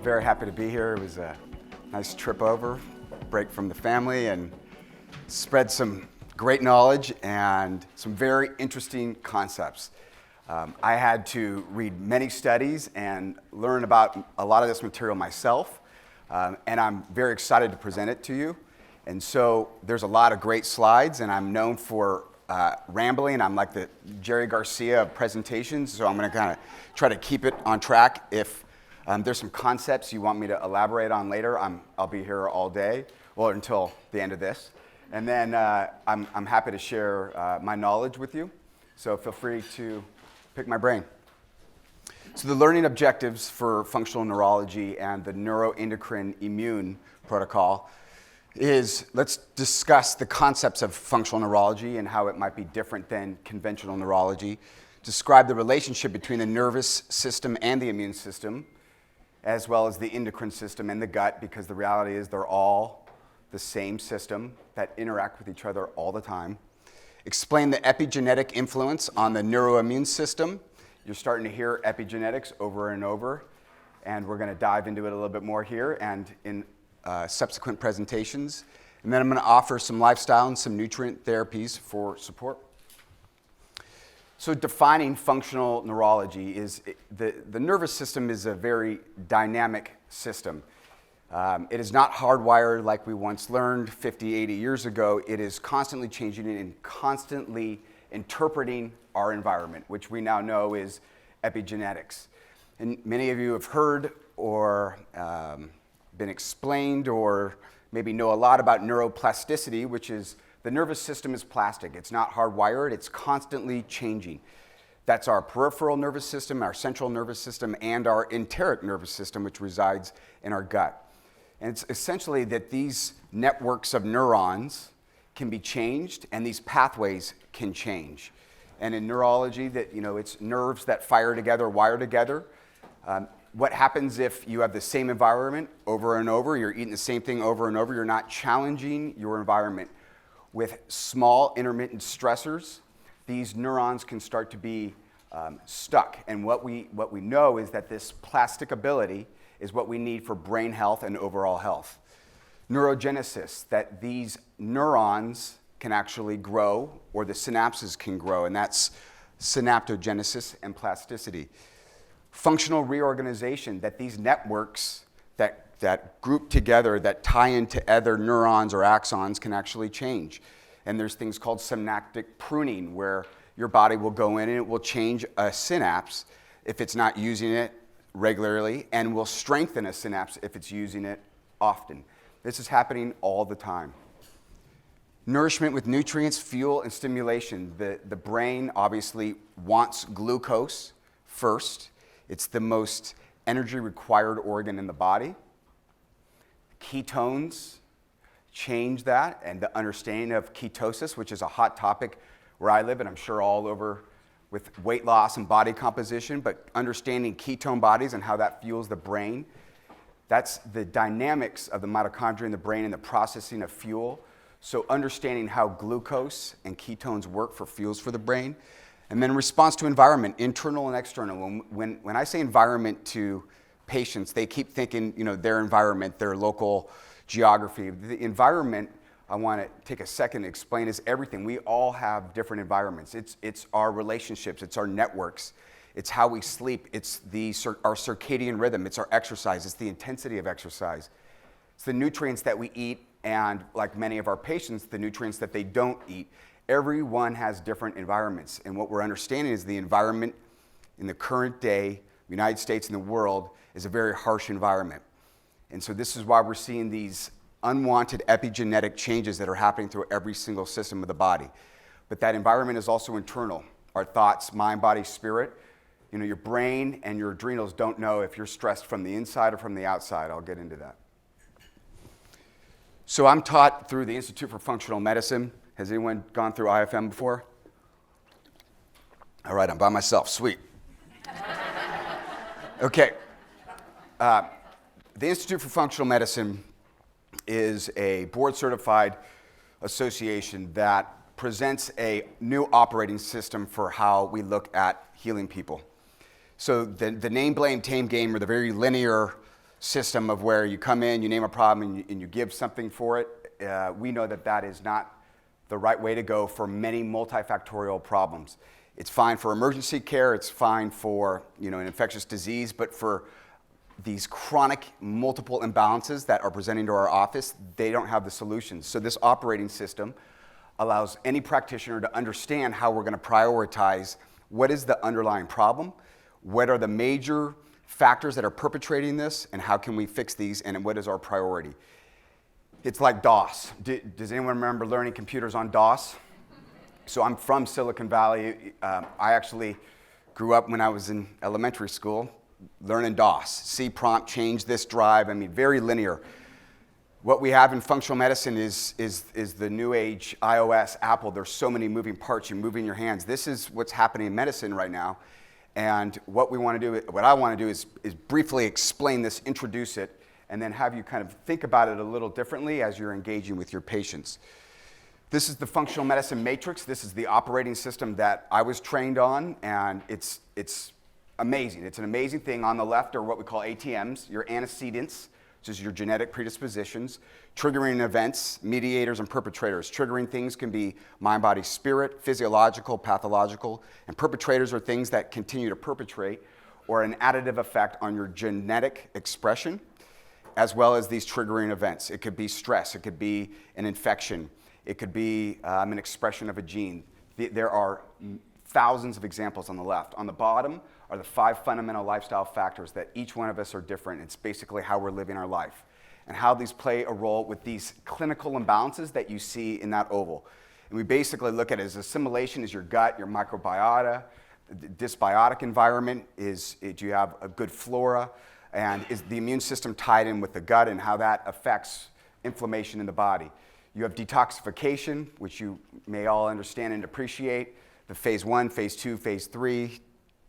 very happy to be here. It was a nice trip over, break from the family, and spread some great knowledge and some very interesting concepts. I had to read many studies and learn about a lot of this material myself, and I'm very excited to present it to you. And so there's a lot of great slides, and I'm known for rambling. I'm like the Jerry Garcia of presentations, so I'm going to kind of try to keep it on track. If there's some concepts you want me to elaborate on later, I'll be here all day, well, until the end of this. And then I'm happy to share my knowledge with you, so feel free to pick my brain. So the learning objectives for functional neurology and the Neuro-immune protocol is, let's discuss the concepts of functional neurology and how it might be different than conventional neurology, describe the relationship between the nervous system and the immune system, as well as the endocrine system and the gut, because the reality is they're all the same system that interact with each other all the time. Explain the epigenetic influence on the neuroimmune system. You're starting to hear epigenetics over and over, and we're going to dive into it a little bit more here and in subsequent presentations. And then I'm going to offer some lifestyle and some nutrient therapies for support. So defining functional neurology is, the nervous system is a very dynamic system. It is not hardwired like we once learned 50, 80 years ago. It is constantly changing and constantly interpreting our environment, which we now know is epigenetics. And many of you have heard or been explained or maybe know a lot about neuroplasticity, which is the nervous system is plastic. It's not hardwired. It's constantly changing. That's our peripheral nervous system, our central nervous system, and our enteric nervous system, which resides in our gut. And it's essentially that these networks of neurons can be changed, and these pathways can change. And in neurology, that it's nerves that fire together, wire together. What happens if you have the same environment over and over? You're eating the same thing over and over. You're not challenging your environment with small intermittent stressors. These neurons can start to be stuck. And what we know is that this plastic ability is what we need for brain health and overall health. Neurogenesis, that these neurons can actually grow, or the synapses can grow, and that's synaptogenesis and plasticity. Functional reorganization, that these networks that group together, that tie into other neurons or axons, can actually change. And there's things called synaptic pruning, where your body will go in and it will change a synapse if it's not using it regularly, and will strengthen a synapse if it's using it often. This is happening all the time. Nourishment with nutrients, fuel, and stimulation. The brain obviously wants glucose first. It's the most energy required organ in the body. Ketones change that, and the understanding of ketosis, which is a hot topic where I live, and I'm sure all over with weight loss and body composition, but understanding ketone bodies and how that fuels the brain. That's the dynamics of the mitochondria in the brain and the processing of fuel. So understanding how glucose and ketones work for fuels for the brain. And then response to environment, internal and external. When I say environment to patients, they keep thinking, their environment, their local geography. The environment, I want to take a second to explain, is everything. We all have different environments. It's our relationships, it's our networks, it's how we sleep, it's our circadian rhythm, it's our exercise, it's the intensity of exercise. It's the nutrients that we eat, and like many of our patients, the nutrients that they don't eat. Everyone has different environments, and what we're understanding is the environment in the current day, United States and the world, is a very harsh environment. And so this is why we're seeing these unwanted epigenetic changes that are happening through every single system of the body. But that environment is also internal. Our thoughts, mind, body, spirit. Your brain and your adrenals don't know if you're stressed from the inside or from the outside. I'll get into that. So I'm taught through the Institute for Functional Medicine. Has anyone gone through IFM before? All right, I'm by myself. Sweet. Okay. The Institute for Functional Medicine is a board-certified association that presents a new operating system for how we look at healing people. So the name, blame, tame game, or the very linear system of where you come in, you name a problem, and you give something for it. We know that that is not the right way to go for many multifactorial problems. It's fine for emergency care, it's fine for an infectious disease, but for these chronic multiple imbalances that are presenting to our office, they don't have the solutions. So this operating system allows any practitioner to understand how we're going to prioritize what is the underlying problem, what are the major factors that are perpetrating this, and how can we fix these, and what is our priority. It's like DOS. Does anyone remember learning computers on DOS? So I'm from Silicon Valley. I actually grew up when I was in elementary school learning DOS. C prompt, change this drive. I mean, very linear. What we have in functional medicine is the new age iOS, Apple. There's so many moving parts. You're moving your hands. This is what's happening in medicine right now. And what I want to do is briefly explain this, introduce it, and then have you kind of think about it a little differently as you're engaging with your patients. This is the functional medicine matrix. This is the operating system that I was trained on, and it's amazing. It's an amazing thing. On the left are what we call ATMs, your antecedents, which is your genetic predispositions, triggering events, mediators, and perpetrators. Triggering things can be mind, body, spirit, physiological, pathological, and perpetrators are things that continue to perpetrate or an additive effect on your genetic expression, as well as these triggering events. It could be stress, it could be an infection, it could be an expression of a gene. There are thousands of examples on the left. On the bottom are the 5 fundamental lifestyle factors that each one of us are different. It's basically how we're living our life and how these play a role with these clinical imbalances that you see in that oval. And we basically look at it as assimilation is your gut, your microbiota, the dysbiotic environment is do you have a good flora, and is the immune system tied in with the gut and how that affects inflammation in the body. You have detoxification, which you may all understand and appreciate, the phase 1, phase 2, phase 3,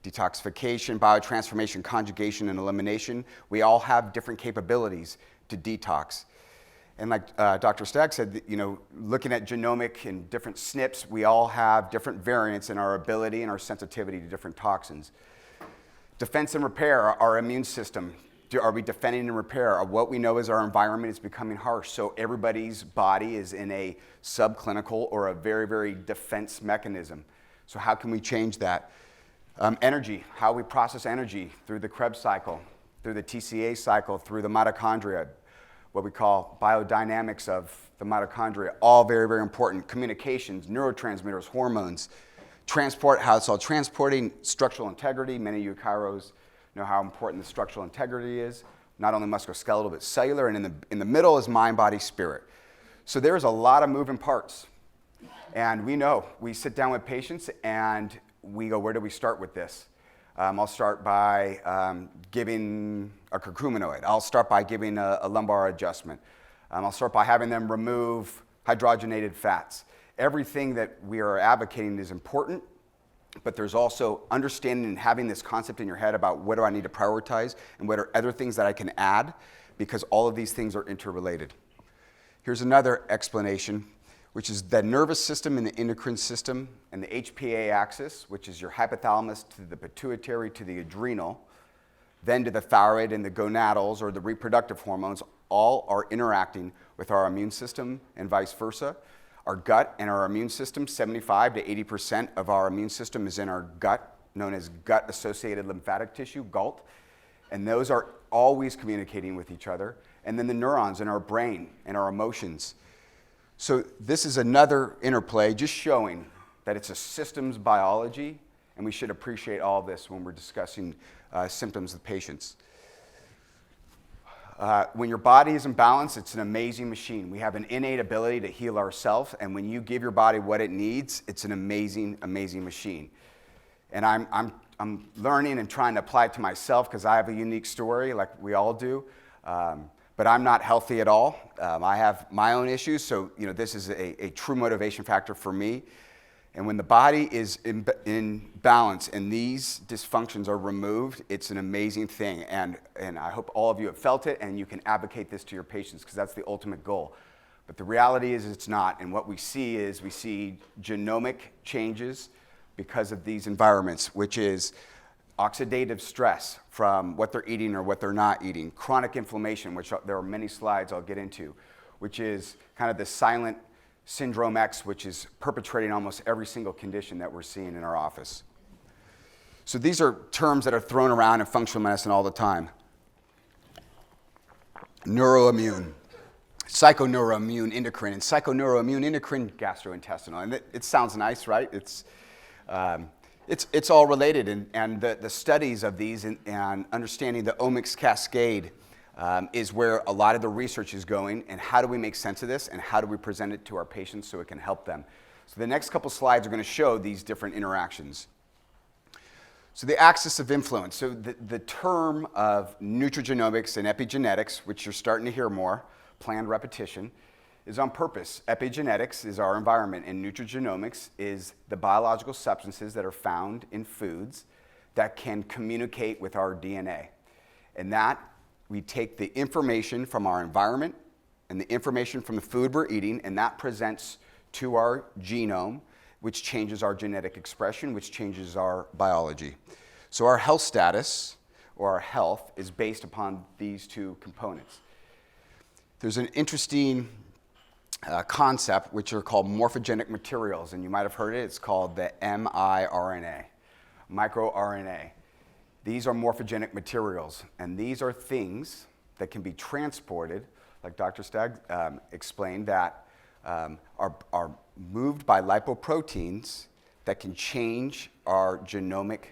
detoxification, biotransformation, conjugation, and elimination. We all have different capabilities to detox. And like Dr. Stagg said, looking at genomic and different SNPs, we all have different variants in our ability and our sensitivity to different toxins. Defense and repair, our immune system. Are we defending and repair? What we know is our environment is becoming harsh, so everybody's body is in a subclinical or a very, very defense mechanism. So how can we change that? Energy, how we process energy through the Krebs cycle, through the TCA cycle, through the mitochondria, what we call biodynamics of the mitochondria, all very, very important. Communications, neurotransmitters, hormones, transport, how it's all transporting, structural integrity. Many of you chiros know how important the structural integrity is, not only musculoskeletal, but cellular, and in the middle is mind, body, spirit. So there's a lot of moving parts. And we sit down with patients and we go, where do we start with this? I'll start by giving a curcuminoid. I'll start by giving a lumbar adjustment. I'll start by having them remove hydrogenated fats. Everything that we are advocating is important, but there's also understanding and having this concept in your head about what do I need to prioritize and what are other things that I can add, because all of these things are interrelated. Here's another explanation, which is the nervous system and the endocrine system and the HPA axis, which is your hypothalamus to the pituitary to the adrenal, then to the thyroid and the gonadals or the reproductive hormones, all are interacting with our immune system and vice versa. Our gut and our immune system, 75 to 80% of our immune system is in our gut, known as gut-associated lymphatic tissue, GALT, and those are always communicating with each other. And then the neurons in our brain and our emotions. So this is another interplay just showing that it's a systems biology, and we should appreciate all of this when we're discussing symptoms of patients. When your body is in balance, it's an amazing machine. We have an innate ability to heal ourselves, and when you give your body what it needs, it's an amazing, amazing machine. And I'm learning and trying to apply it to myself because I have a unique story, like we all do. But I'm not healthy at all. I have my own issues, so this is a true motivation factor for me. And when the body is in balance and these dysfunctions are removed, it's an amazing thing. And I hope all of you have felt it and you can advocate this to your patients because that's the ultimate goal. But the reality is it's not. And what we see is genomic changes because of these environments, which is oxidative stress from what they're eating or what they're not eating, chronic inflammation, which there are many slides I'll get into, which is kind of the silent syndrome X, which is perpetrating almost every single condition that we're seeing in our office. So these are terms that are thrown around in functional medicine all the time. Neuro-immune, psychoneuroimmune, endocrine, and psychoneuroimmune, endocrine, gastrointestinal. And it sounds nice, right? It's all related, and the studies of these and understanding the omics cascade is where a lot of the research is going, and how do we make sense of this, and how do we present it to our patients so it can help them. So the next couple slides are going to show these different interactions. So the axis of influence. So the term of nutrigenomics and epigenetics, which you're starting to hear more, planned repetition, is on purpose. Epigenetics is our environment, and nutrigenomics is the biological substances that are found in foods that can communicate with our DNA. And that we take the information from our environment and the information from the food we're eating, and that presents to our genome, which changes our genetic expression, which changes our biology. So our health status, or our health, is based upon these two components. There's an interesting concept which are called morphogenic materials, and you might have heard it. It's called the miRNA, microRNA. These are morphogenic materials, and these are things that can be transported, like Dr. Stagg explained, that are moved by lipoproteins that can change our genomic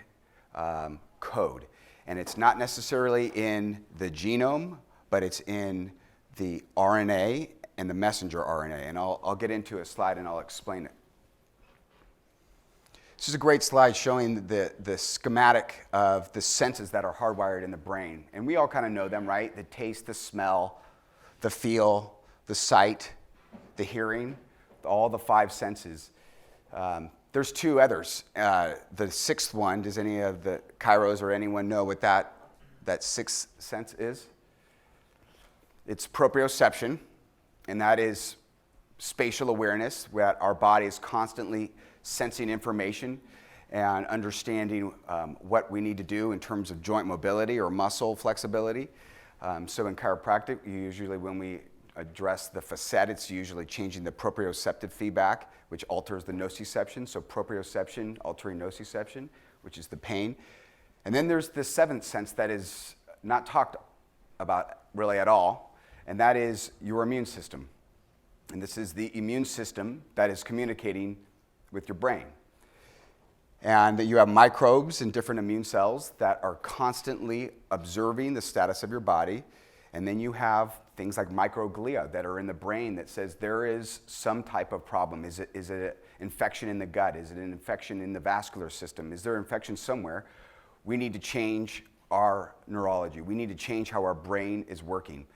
code. And it's not necessarily in the genome, but it's in the RNA and the messenger RNA. And I'll get into a slide and I'll explain it. This is a great slide showing the schematic of the senses that are hardwired in the brain. And we all kind of know them, right? The taste, the smell, the feel, the sight, the hearing, all the five senses. There's two others. The sixth one, does any of the chiros or anyone know what that sixth sense is? It's proprioception, and that is spatial awareness, where our body is constantly sensing information and understanding what we need to do in terms of joint mobility or muscle flexibility. So in chiropractic, usually when we address the facet, it's usually changing the proprioceptive feedback, which alters the nociception. So proprioception altering nociception, which is the pain. And then there's the seventh sense that is not talked about really at all, and that is your immune system. And this is the immune system that is communicating with your brain. And that you have microbes and different immune cells that are constantly observing the status of your body. And then you have things like microglia that are in the brain that says there is some type of problem. Is it an infection in the gut? Is it an infection in the vascular system? Is there an infection somewhere? We need to change our neurology. We need to change how our brain is working.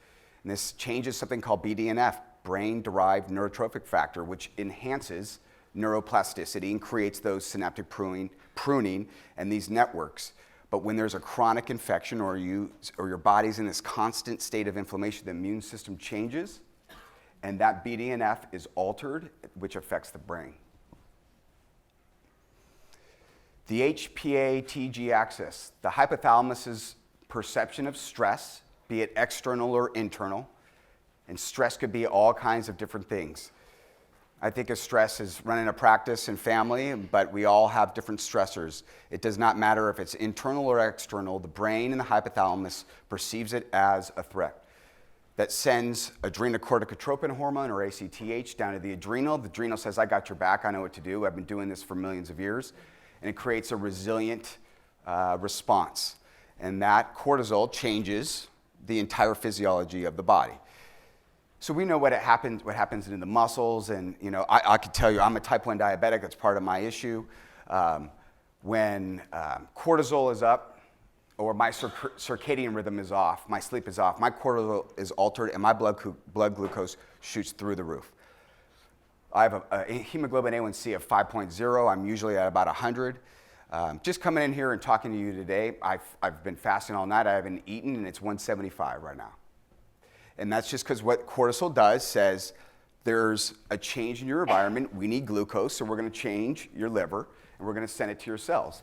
And this changes something called BDNF, brain-derived neurotrophic factor, which enhances neuroplasticity and creates those synaptic pruning and these networks. But when there's a chronic infection or your body's in this constant state of inflammation, the immune system changes, and that BDNF is altered, which affects the brain. The HPA-TG axis, the hypothalamus's perception of stress, be it external or internal, and stress could be all kinds of different things. I think of stress as running a practice and family, but we all have different stressors. It does not matter if it's internal or external. The brain and the hypothalamus perceives it as a threat. That sends adrenocorticotropin hormone, or ACTH, down to the adrenal. The adrenal says, I got your back, I know what to do. I've been doing this for millions of years. And it creates a resilient response. And that cortisol changes the entire physiology of the body. So we know what happens in the muscles, and I could tell you I'm a type 1 diabetic. That's part of my issue. When cortisol is up, or my circadian rhythm is off, my sleep is off, my cortisol is altered, and my blood glucose shoots through the roof. I have a hemoglobin A1C of 5.0. I'm usually at about 100. Just coming in here and talking to you today, I've been fasting all night. I haven't eaten, and it's 175 right now. And that's just because what cortisol does says there's a change in your environment. We need glucose, so we're going to change your liver, and we're going to send it to your cells.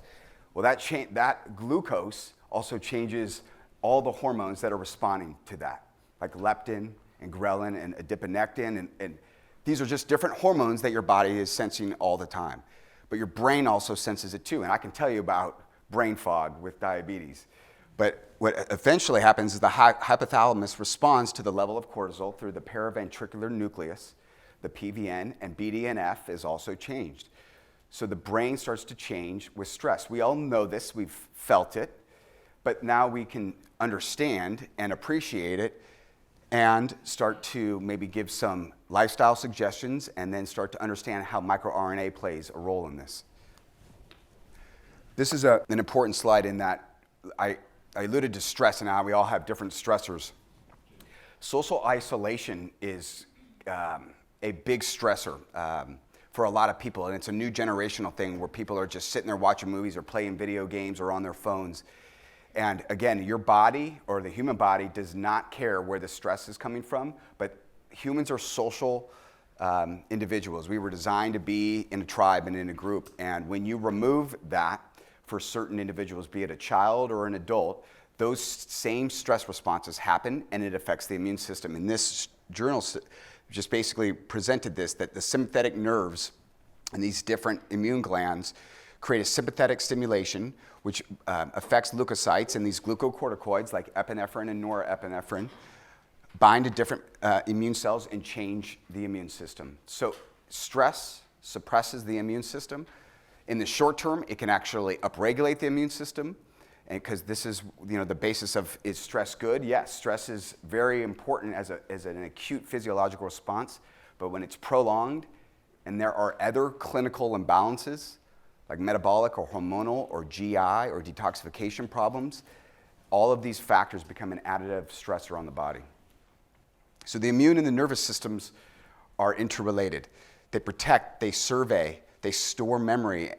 Well, that glucose also changes all the hormones that are responding to that, like leptin and ghrelin and adiponectin. And these are just different hormones that your body is sensing all the time. But your brain also senses it too. And I can tell you about brain fog with diabetes. But what eventually happens is the hypothalamus responds to the level of cortisol through the paraventricular nucleus. The PVN and BDNF is also changed. So the brain starts to change with stress. We all know this, we've felt it, but now we can understand and appreciate it and start to maybe give some lifestyle suggestions and then start to understand how microRNA plays a role in this. This is an important slide in that I alluded to stress and how we all have different stressors. Social isolation is a big stressor for a lot of people, and it's a new generational thing where people are just sitting there watching movies or playing video games or on their phones. And again, your body or the human body does not care where the stress is coming from, but humans are social individuals. We were designed to be in a tribe and in a group, and when you remove that for certain individuals, be it a child or an adult, those same stress responses happen and it affects the immune system. And this journal just basically presented this, that the sympathetic nerves and these different immune glands create a sympathetic stimulation which affects leukocytes, and these glucocorticoids like epinephrine and norepinephrine bind to different immune cells and change the immune system. So stress suppresses the immune system. In the short term, it can actually upregulate the immune system, and because this is the basis of, is stress good? Yes, stress is very important as an acute physiological response, but when it's prolonged and there are other clinical imbalances like metabolic or hormonal or GI or detoxification problems, all of these factors become an additive stressor on the body. So the immune and the nervous systems are interrelated. They protect, they survey, they store memory.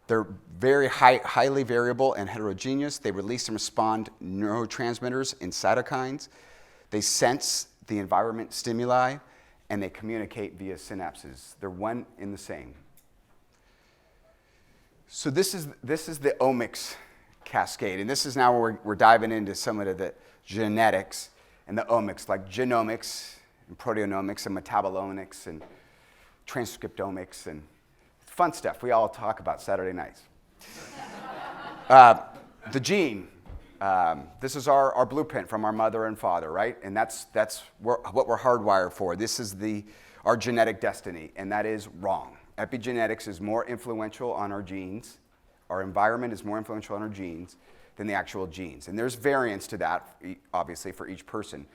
They're very highly variable and heterogeneous. They release and respond neurotransmitters and cytokines. They sense the environment stimuli, and they communicate via synapses. They're one in the same. So this is the omics cascade, and this is now where we're diving into some of the genetics and the omics, like genomics and proteomics and metabolomics and transcriptomics and fun stuff we all talk about Saturday nights. The gene, this is our blueprint from our mother and father, right? And that's what we're hardwired for. This is our genetic destiny, and that is wrong. Epigenetics is more influential on our genes. Our environment is more influential on our genes than the actual genes. And there's variance to that, obviously, for each person.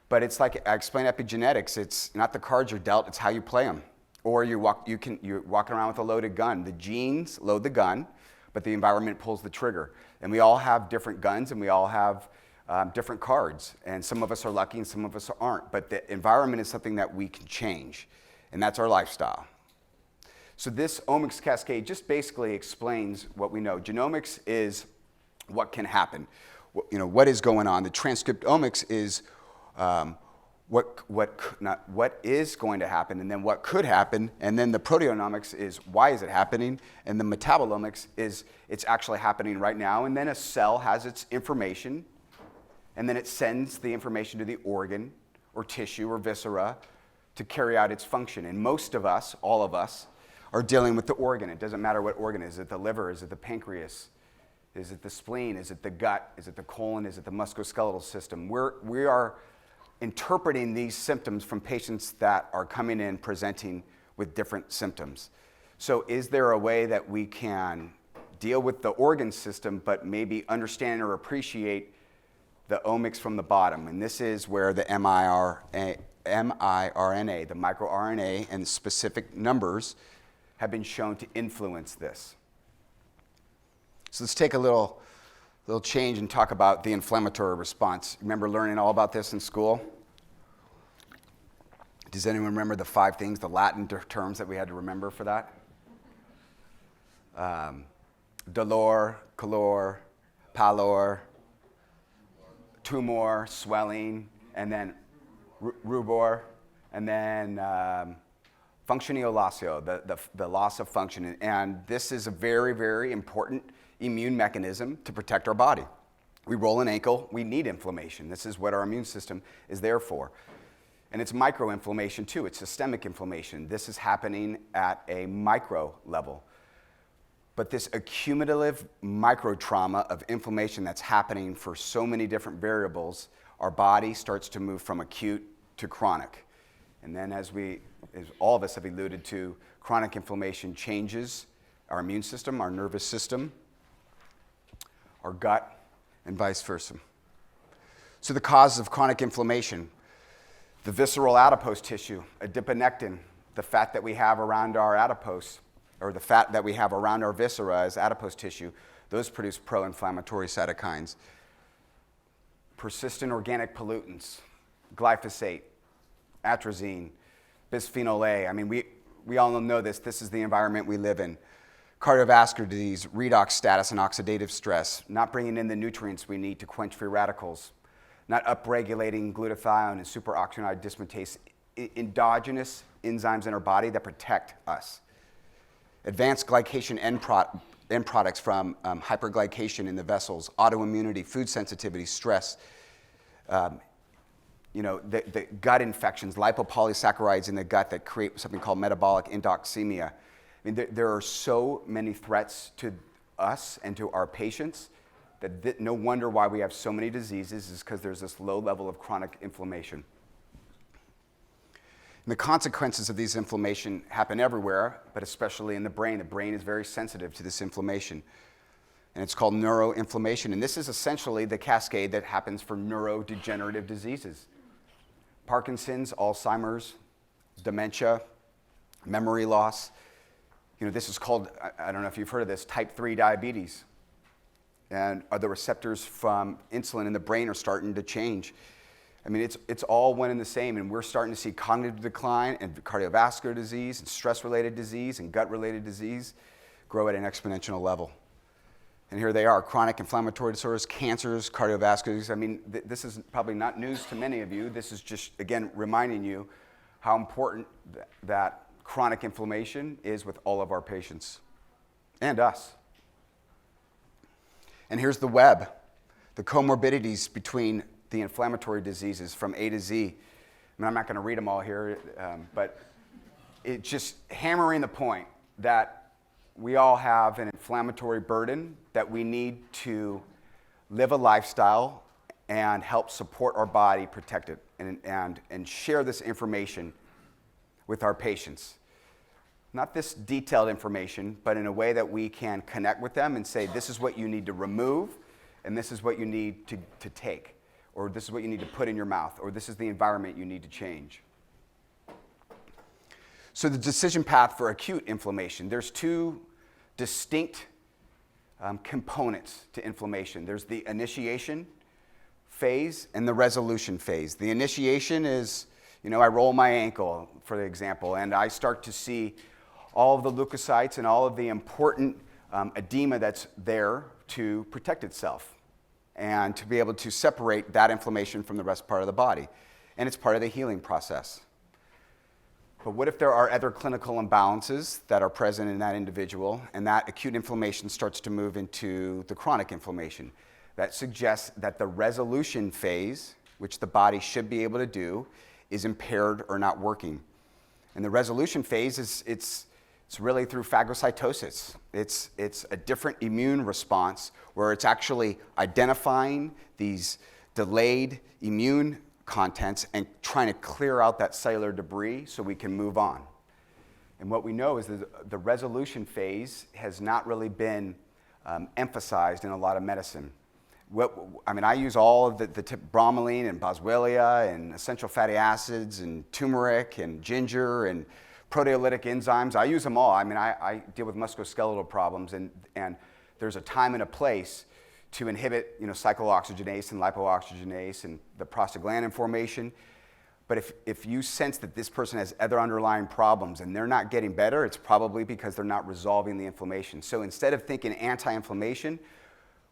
But it's like I explained epigenetics, it's not the cards you're dealt, it's how you play them. Or you're walking around with a loaded gun. The genes load the gun, but the environment pulls the trigger. And we all have different guns, and we all have different cards. And some of us are lucky, and some of us aren't. But the environment is something that we can change, and that's our lifestyle. So this omics cascade just basically explains what we know. Genomics is what can happen, what is going on. The transcriptomics is what is going to happen, and then what could happen, and then the proteomics is why is it happening, and the metabolomics is it's actually happening right now, and then a cell has its information, and then it sends the information to the organ or tissue or viscera to carry out its function. And most of us, all of us, are dealing with the organ. It doesn't matter what organ. Is it the liver? Is it the pancreas? Is it the spleen? Is it the gut? Is it the colon? Is it the musculoskeletal system? We are interpreting these symptoms from patients that are coming in presenting with different symptoms. So is there a way that we can deal with the organ system but maybe understand or appreciate the omics from the bottom? And this is where the miRNA, the microRNA, and specific numbers have been shown to influence this. So let's take a little change and talk about the inflammatory response. Remember learning all about this in school? Does anyone remember the 5 things, the Latin terms that we had to remember for that? Dolor, calor, pallor, tumor, swelling, and then rubor, and then functionio-lossio, the loss of function. And this is a very, very important immune mechanism to protect our body. We roll an ankle, we need inflammation. This is what our immune system is there for. And it's microinflammation too, it's systemic inflammation. This is happening at a micro level. But this accumulative micro-trauma of inflammation that's happening for so many different variables, our body starts to move from acute to chronic. And then as all of us have alluded to, chronic inflammation changes our immune system, our nervous system, our gut, and vice versa. So the causes of chronic inflammation: the visceral adipose tissue, adiponectin, the fat that we have around our adipose, or the fat that we have around our viscera as adipose tissue, those produce pro-inflammatory cytokines. Persistent organic pollutants, glyphosate, atrazine, bisphenol A. I mean, we all know this. This is the environment we live in. Cardiovascular disease, redox status, and oxidative stress, not bringing in the nutrients we need to quench free radicals, not upregulating glutathione and superoxygenide dismutase, endogenous enzymes in our body that protect us. Advanced glycation end products from hyperglycation in the vessels, autoimmunity, food sensitivity, stress, the gut infections, lipopolysaccharides in the gut that create something called metabolic endoxemia. I mean, there are so many threats to us and to our patients that no wonder why we have so many diseases is because there's this low level of chronic inflammation. And the consequences of these inflammation happen everywhere, but especially in the brain. The brain is very sensitive to this inflammation. And it's called neuroinflammation. And this is essentially the cascade that happens for neurodegenerative diseases. Parkinson's, Alzheimer's, dementia, memory loss. This is called, I don't know if you've heard of this, type 3 diabetes. And the receptors from insulin in the brain are starting to change. I mean, it's all one and the same, and we're starting to see cognitive decline and cardiovascular disease and stress-related disease and gut-related disease grow at an exponential level. And here they are: chronic inflammatory disorders, cancers, cardiovascular disease. I mean, this is probably not news to many of you. This is just, again, reminding you how important that chronic inflammation is with all of our patients and us. And here's the web, the comorbidities between the inflammatory diseases from A to Z. I mean, I'm not going to read them all here, but it's just hammering the point that we all have an inflammatory burden that we need to live a lifestyle and help support our body, protect it, and share this information with our patients. Not this detailed information, but in a way that we can connect with them and say, this is what you need to remove, and this is what you need to take, or this is what you need to put in your mouth, or this is the environment you need to change. So the decision path for acute inflammation, there's two distinct components to inflammation. There's the initiation phase and the resolution phase. The initiation is, I roll my ankle, for example, and I start to see all of the leukocytes and all of the important edema that's there to protect itself and to be able to separate that inflammation from the rest part of the body. And it's part of the healing process. But what if there are other clinical imbalances that are present in that individual, and that acute inflammation starts to move into the chronic inflammation? That suggests that the resolution phase, which the body should be able to do, is impaired or not working. And the resolution phase it's really through phagocytosis. It's a different immune response where it's actually identifying these delayed immune contents and trying to clear out that cellular debris so we can move on. And what we know is that the resolution phase has not really been emphasized in a lot of medicine. I use all of the bromelain and boswellia and essential fatty acids and turmeric and ginger and proteolytic enzymes. I use them all. I deal with musculoskeletal problems, and there's a time and a place to inhibit cyclooxygenase and lipooxygenase and the prostaglandin formation. But if you sense that this person has other underlying problems and they're not getting better, it's probably because they're not resolving the inflammation. So instead of thinking anti-inflammation,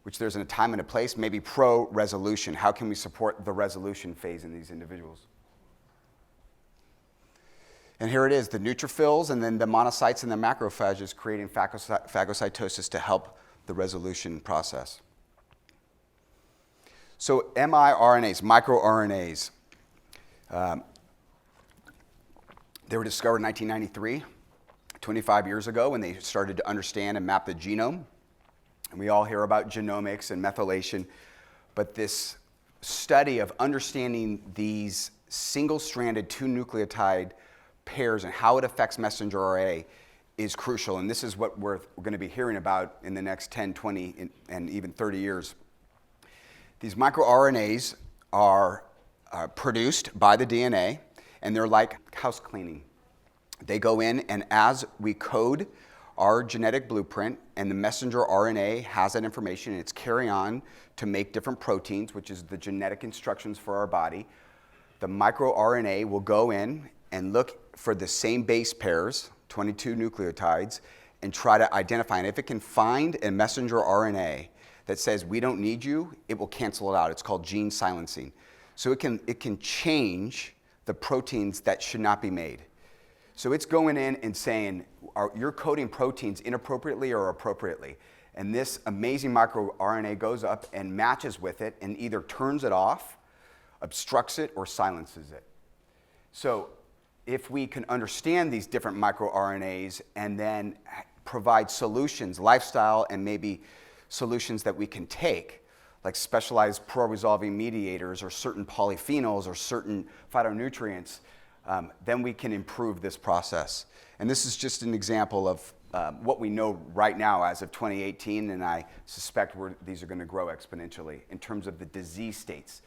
which there's a time and a place, maybe pro-resolution. How can we support the resolution phase in these individuals? And here it is, the neutrophils and then the monocytes and the macrophages creating phagocytosis to help the resolution process. So miRNAs, microRNAs, they were discovered in 1993, 25 years ago, when they started to understand and map the genome. And we all hear about genomics and methylation, but this study of understanding these single-stranded two nucleotide pairs and how it affects messenger RNA is crucial. And this is what we're going to be hearing about in the next 10, 20, and even 30 years. These microRNAs are produced by the DNA, and they're like house cleaning. They go in, and as we code our genetic blueprint, and the messenger RNA has that information, and it's carrying on to make different proteins, which is the genetic instructions for our body, the microRNA will go in and look for the same base pairs, 22 nucleotides, and try to identify. And if it can find a messenger RNA that says we don't need you, it will cancel it out. It's called gene silencing. So it can change the proteins that should not be made. So it's going in and saying, you're coding proteins inappropriately or appropriately. And this amazing microRNA goes up and matches with it and either turns it off, obstructs it, or silences it. So if we can understand these different microRNAs and then provide solutions, lifestyle and maybe solutions that we can take, like specialized pro-resolving mediators or certain polyphenols or certain phytonutrients, then we can improve this process. And this is just an example of what we know right now as of 2018, and I suspect these are going to grow exponentially in terms of the disease states.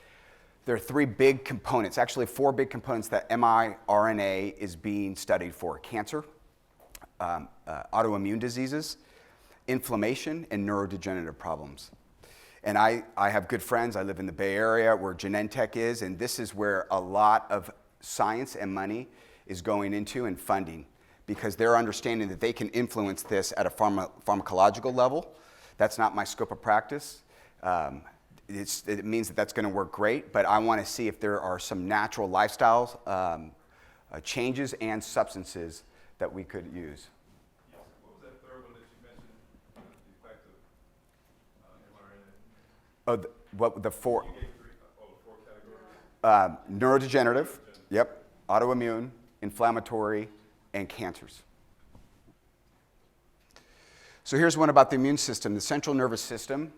There are three big components, actually four big components that miRNA is being studied for: cancer, autoimmune diseases, inflammation, and neurodegenerative problems. And I have good friends. I live in the Bay Area where Genentech is, and this is where a lot of science and money is going into and funding, because they're understanding that they can influence this at a pharmacological level. That's not my scope of practice. It means that that's going to work great, but I want to see if there are some natural lifestyle changes and substances that we could use. Yes. What was that third one that you mentioned, the effect of mRNA? The four? You gave three, four categories? Neurodegenerative, yep, autoimmune, inflammatory, and cancers. So here's one about the immune system. The central nervous system,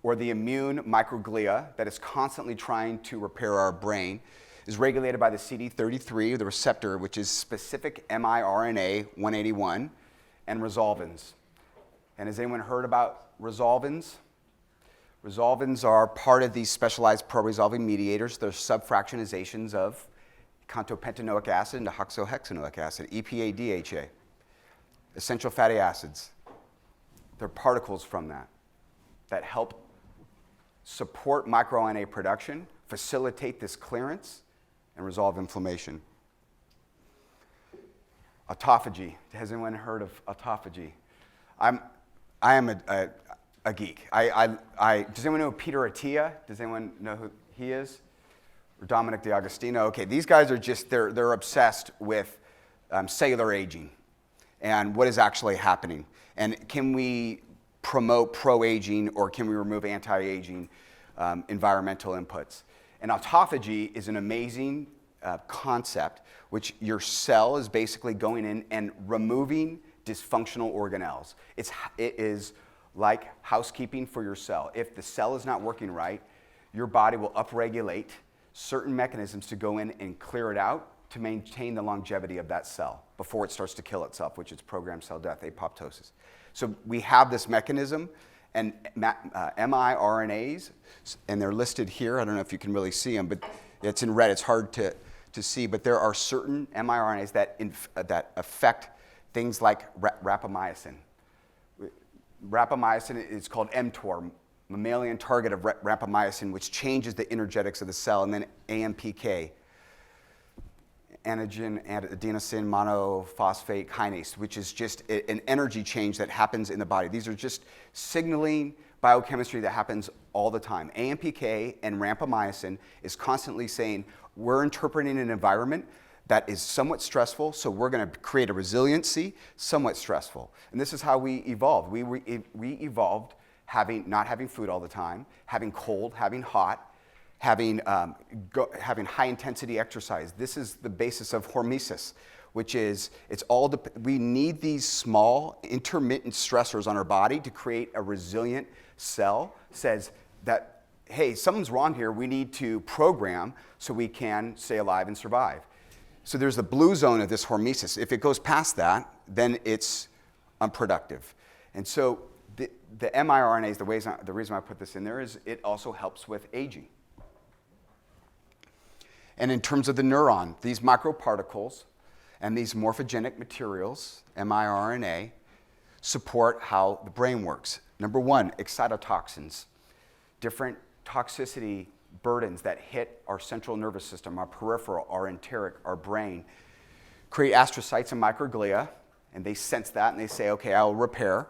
or the immune microglia that is constantly trying to repair our brain, is regulated by the CD33, the receptor, which is specific miRNA 181, and resolvins. And has anyone heard about resolvins? Resolvins are part of these specialized pro-resolving mediators. They're subfractionizations of contopentanoic acid into hexanoic acid, EPA, DHA, essential fatty acids. They're particles from that help support microRNA production, facilitate this clearance, and resolve inflammation. Autophagy. Has anyone heard of autophagy? I am a geek. Does anyone know Peter Attia? Does anyone know who he is? Or Dominic D'Agostino? Okay, these guys are just, they're obsessed with cellular aging and what is actually happening. And can we promote pro-aging, or can we remove anti-aging environmental inputs? And autophagy is an amazing concept, which your cell is basically going in and removing dysfunctional organelles. It is like housekeeping for your cell. If the cell is not working right, your body will upregulate certain mechanisms to go in and clear it out to maintain the longevity of that cell before it starts to kill itself, which is programmed cell death, apoptosis. So we have this mechanism, and miRNAs, and they're listed here. I don't know if you can really see them, but it's in red. It's hard to see, but there are certain miRNAs that affect things like rapamycin. Rapamycin is called mTOR, mammalian target of rapamycin, which changes the energetics of the cell, and then AMPK, adenosine monophosphate kinase, which is just an energy change that happens in the body. These are just signaling biochemistry that happens all the time. AMPK and rapamycin is constantly saying, we're interpreting an environment that is somewhat stressful, so we're going to create a resiliency, somewhat stressful. And this is how we evolved. We evolved not having food all the time, having cold, having hot, having high-intensity exercise. This is the basis of hormesis, which is we need these small intermittent stressors on our body to create a resilient cell. Says that, hey, something's wrong here. We need to program so we can stay alive and survive. So there's the blue zone of this hormesis. If it goes past that, then it's unproductive. And so the miRNAs, the reason I put this in there is it also helps with aging. And in terms of the neuron, these microparticles and these morphogenic materials, miRNA, support how the brain works. Number one, excitotoxins, different toxicity burdens that hit our central nervous system, our peripheral, our enteric, our brain, create astrocytes and microglia, and they sense that and they say, okay, I'll repair.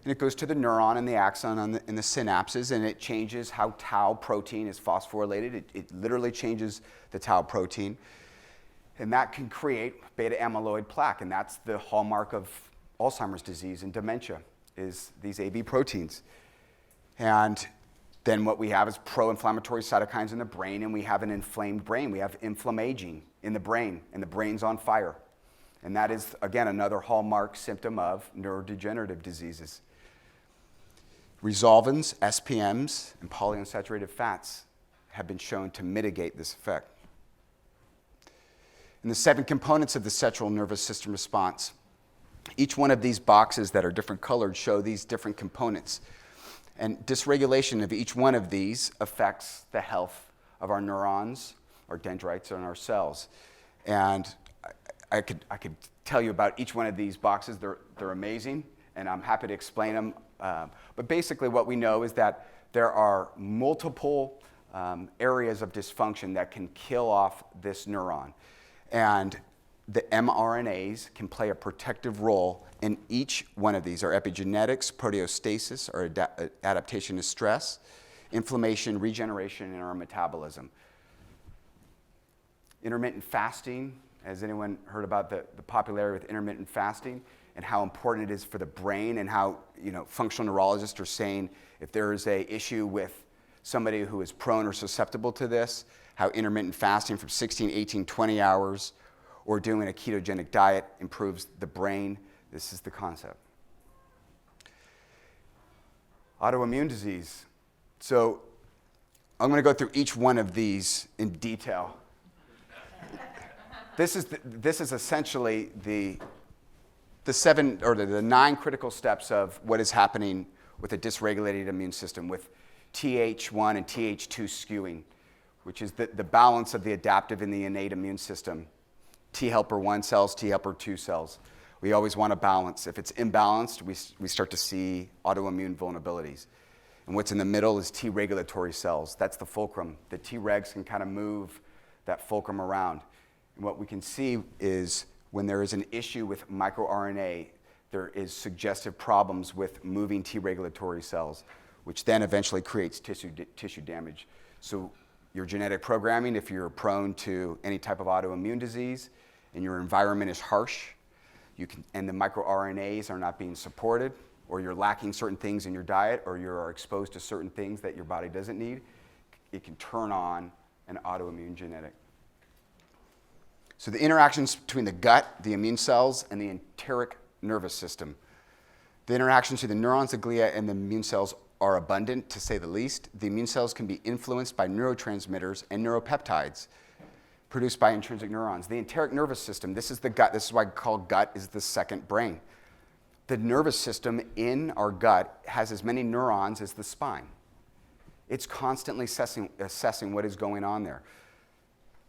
And it goes to the neuron and the axon in the synapses, and it changes how tau protein is phosphorylated. It literally changes the tau protein. And that can create beta amyloid plaque, and that's the hallmark of Alzheimer's disease and dementia, is these AB proteins. And then what we have is pro-inflammatory cytokines in the brain, and we have an inflamed brain. We have inflammaging in the brain, and the brain's on fire. And that is, again, another hallmark symptom of neurodegenerative diseases. Resolvins, SPMs, and polyunsaturated fats have been shown to mitigate this effect. And the 7 components of the central nervous system response, each one of these boxes that are different colored show these different components. And dysregulation of each one of these affects the health of our neurons, our dendrites, and our cells. And I could tell you about each one of these boxes. They're amazing, and I'm happy to explain them. But basically what we know is that there are multiple areas of dysfunction that can kill off this neuron. And the mRNAs can play a protective role in each one of these. Our epigenetics, proteostasis, our adaptation to stress, inflammation, regeneration, and our metabolism. Intermittent fasting. Has anyone heard about the popularity with intermittent fasting and how important it is for the brain, and how functional neurologists are saying if there is an issue with somebody who is prone or susceptible to this, how intermittent fasting from 16, 18, 20 hours or doing a ketogenic diet improves the brain. This is the concept. Autoimmune disease. So I'm going to go through each one of these in detail. This is essentially the 7 or the 9 critical steps of what is happening with a dysregulated immune system, with Th1 and Th2 skewing, which is the balance of the adaptive and the innate immune system. T helper 1 cells, T helper 2 cells. We always want a balance. If it's imbalanced, we start to see autoimmune vulnerabilities. And what's in the middle is T regulatory cells. That's the fulcrum. The Tregs can kind of move that fulcrum around. And what we can see is when there is an issue with microRNA, there is suggestive problems with moving T regulatory cells, which then eventually creates tissue damage. So your genetic programming, if you're prone to any type of autoimmune disease and your environment is harsh, and the microRNAs are not being supported, or you're lacking certain things in your diet, or you're exposed to certain things that your body doesn't need, it can turn on an autoimmune genetic. So the interactions between the gut, the immune cells, and the enteric nervous system. The interactions between the neurons, the glia, and the immune cells are abundant, to say the least. The immune cells can be influenced by neurotransmitters and neuropeptides produced by intrinsic neurons. The enteric nervous system, this is the gut. This is why I call gut is the second brain. The nervous system in our gut has as many neurons as the spine. It's constantly assessing what is going on there.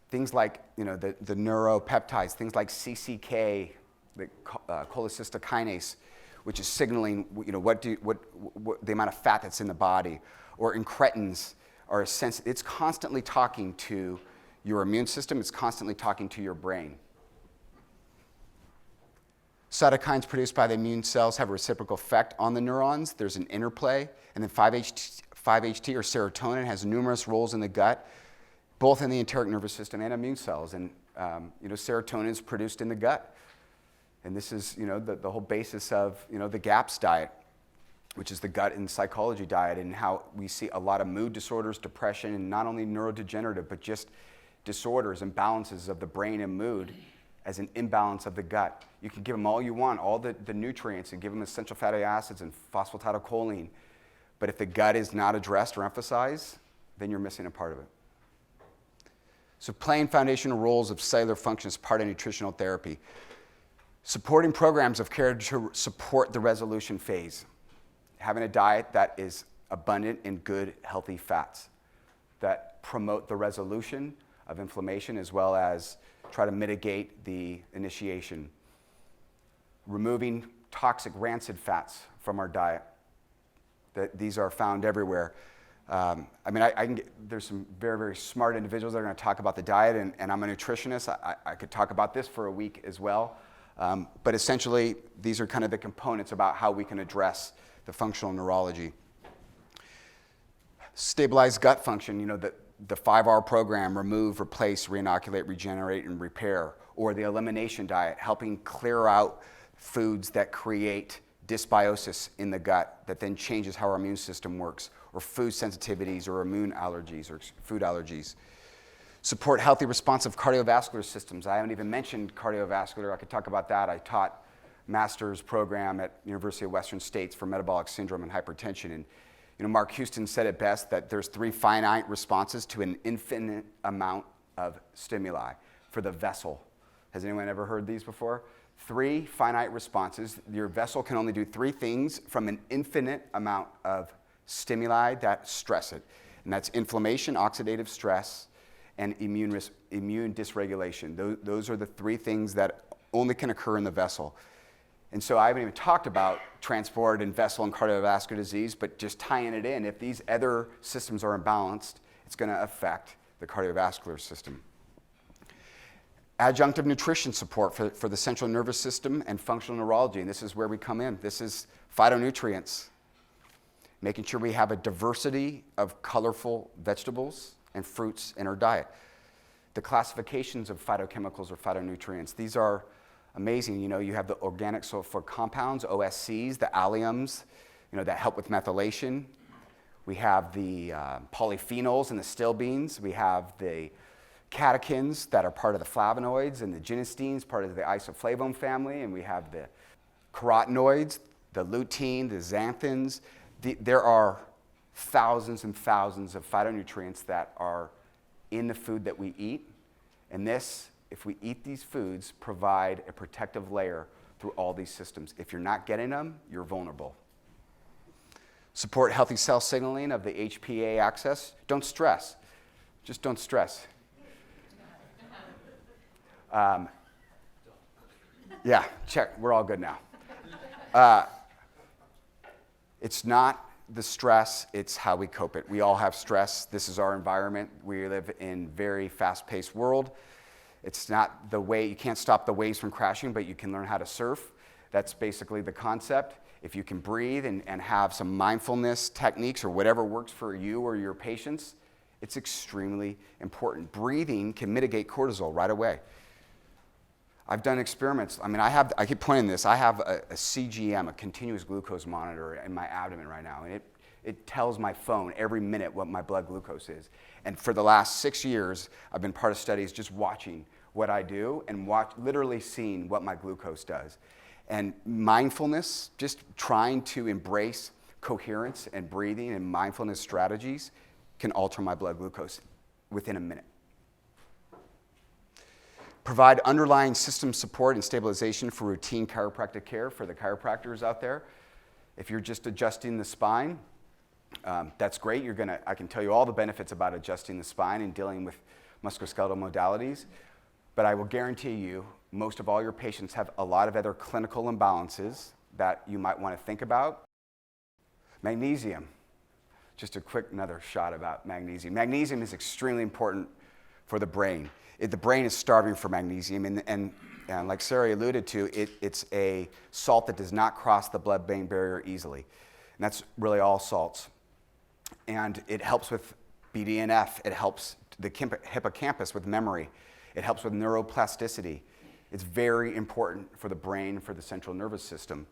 Things like the neuropeptides, things like CCK, the cholecystokinases, which is signaling what the amount of fat that's in the body, or incretins are it's constantly talking to your immune system. It's constantly talking to your brain. Cytokines produced by the immune cells have a reciprocal effect on the neurons. There's an interplay, and then 5-HT or serotonin has numerous roles in the gut, both in the enteric nervous system and immune cells. And serotonin is produced in the gut. And this is, the whole basis of, the GAPS diet, which is the gut and psychology diet, and how we see a lot of mood disorders, depression, and not only neurodegenerative, but just disorders, imbalances of the brain and mood as an imbalance of the gut. You can give them all you want, all the nutrients, and give them essential fatty acids and phosphatidylcholine. But if the gut is not addressed or emphasized, then you're missing a part of it. So playing foundational roles of cellular function is part of nutritional therapy. Supporting programs of care to support the resolution phase. Having a diet that is abundant in good, healthy fats that promote the resolution of inflammation as well as try to mitigate the initiation. Removing toxic, rancid fats from our diet. These are found everywhere. There's some very, very smart individuals that are going to talk about the diet, and I'm a nutritionist. I could talk about this for a week as well. But essentially, these are kind of the components about how we can address the functional neurology. Stabilize gut function, the 5R program, remove, replace, reinoculate, regenerate, and repair, or the elimination diet, helping clear out foods that create dysbiosis in the gut that then changes how our immune system works, or food sensitivities or immune allergies or food allergies. Support healthy responsive cardiovascular systems. I haven't even mentioned cardiovascular. I could talk about that. I taught master's program at University of Western States for metabolic syndrome and hypertension. And Mark Houston said it best that there's 3 finite responses to an infinite amount of stimuli for the vessel. Has anyone ever heard these before? 3 finite responses. Your vessel can only do 3 things from an infinite amount of stimuli that stress it. And that's inflammation, oxidative stress, and immune dysregulation. Those are the 3 things that only can occur in the vessel. And so I haven't even talked about transport and vessel and cardiovascular disease, but just tying it in, if these other systems are imbalanced, it's going to affect the cardiovascular system. Adjunctive nutrition support for the central nervous system and functional neurology, and this is where we come in. This is phytonutrients, making sure we have a diversity of colorful vegetables and fruits in our diet. The classifications of phytochemicals or phytonutrients, these are amazing. You have the organic sulfur compounds, OSCs, the alliums, that help with methylation. We have the polyphenols in the stilbenes. We have the catechins that are part of the flavonoids, and the genisteins, part of the isoflavone family. And we have the carotenoids, the lutein, the xanthins. There are thousands and thousands of phytonutrients that are in the food that we eat. And this, if we eat these foods, provide a protective layer through all these systems. If you're not getting them, you're vulnerable. Support healthy cell signaling of the HPA axis. Don't stress. Just don't stress. Yeah, check. We're all good now. It's not the stress, it's how we cope it. We all have stress. This is our environment. We live in a very fast-paced world. It's not the way, you can't stop the waves from crashing, but you can learn how to surf. That's basically the concept. If you can breathe and have some mindfulness techniques or whatever works for you or your patients, it's extremely important. Breathing can mitigate cortisol right away. I've done experiments. I keep pointing this. I have a CGM, a continuous glucose monitor in my abdomen right now, and it tells my phone every minute what my blood glucose is. And for the last 6 years, I've been part of studies just watching what I do and literally seeing what my glucose does. And mindfulness, just trying to embrace coherence and breathing and mindfulness strategies can alter my blood glucose within a minute. Provide underlying system support and stabilization for routine chiropractic care for the chiropractors out there. If you're just adjusting the spine, that's great. I can tell you all the benefits about adjusting the spine and dealing with musculoskeletal modalities. But I will guarantee you, most of all your patients have a lot of other clinical imbalances that you might want to think about. Magnesium. Just a quick another shot about magnesium. Magnesium is extremely important for the brain. The brain is starving for magnesium, and like Sarah alluded to, it's a salt that does not cross the blood-brain barrier easily. And that's really all salts. And it helps with BDNF. It helps the hippocampus with memory. It helps with neuroplasticity. It's very important for the brain, for the central nervous system.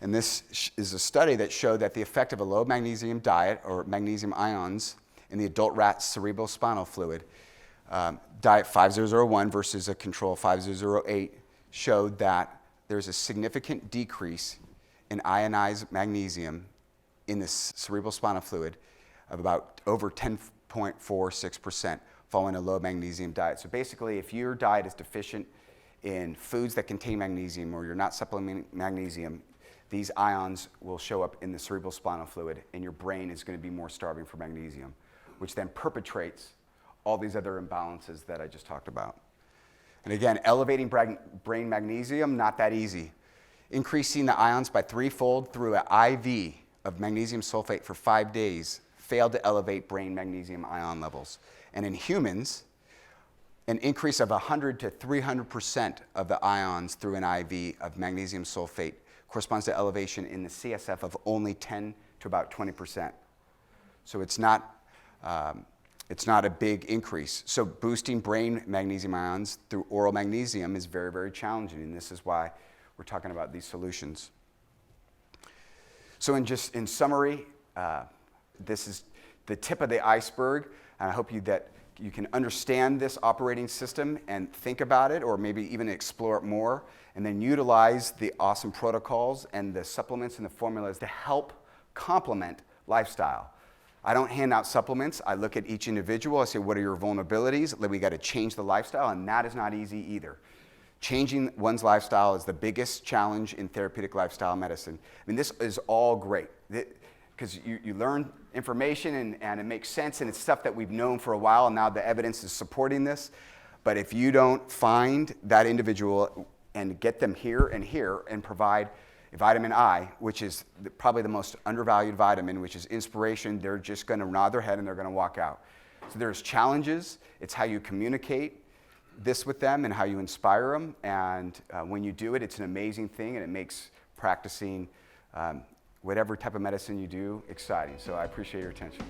And this is a study that showed that the effect of a low magnesium diet, or magnesium ions, in the adult rat cerebrospinal fluid, diet 5001 versus a control 5008, showed that there's a significant decrease in ionized magnesium in the cerebrospinal fluid of about over 10.46% following a low magnesium diet. So basically, if your diet is deficient in foods that contain magnesium, or you're not supplementing magnesium, these ions will show up in the cerebrospinal fluid, and your brain is going to be more starving for magnesium, which then perpetrates all these other imbalances that I just talked about. And again, elevating brain magnesium, not that easy. Increasing the ions by threefold through an IV of magnesium sulfate for 5 days failed to elevate brain magnesium ion levels. And in humans, an increase of 100 to 300% of the ions through an IV of magnesium sulfate corresponds to elevation in the CSF of only 10 to about 20%. So it's not a big increase. So boosting brain magnesium ions through oral magnesium is very, very challenging, and this is why we're talking about these solutions. So in summary, this is the tip of the iceberg, and I hope that you can understand this operating system and think about it, or maybe even explore it more, and then utilize the awesome protocols and the supplements and the formulas to help complement lifestyle. I don't hand out supplements. I look at each individual. I say, what are your vulnerabilities? We got to change the lifestyle, and that is not easy either. Changing one's lifestyle is the biggest challenge in therapeutic lifestyle medicine. I mean, this is all great because you learn information and it makes sense, and it's stuff that we've known for a while, and now the evidence is supporting this. But if you don't find that individual and get them here and provide vitamin I, which is probably the most undervalued vitamin, which is inspiration, they're just going to nod their head and they're going to walk out. So there's challenges. It's how you communicate this with them and how you inspire them. And when you do it, it's an amazing thing, and it makes practicing whatever type of medicine you do exciting. So I appreciate your attention.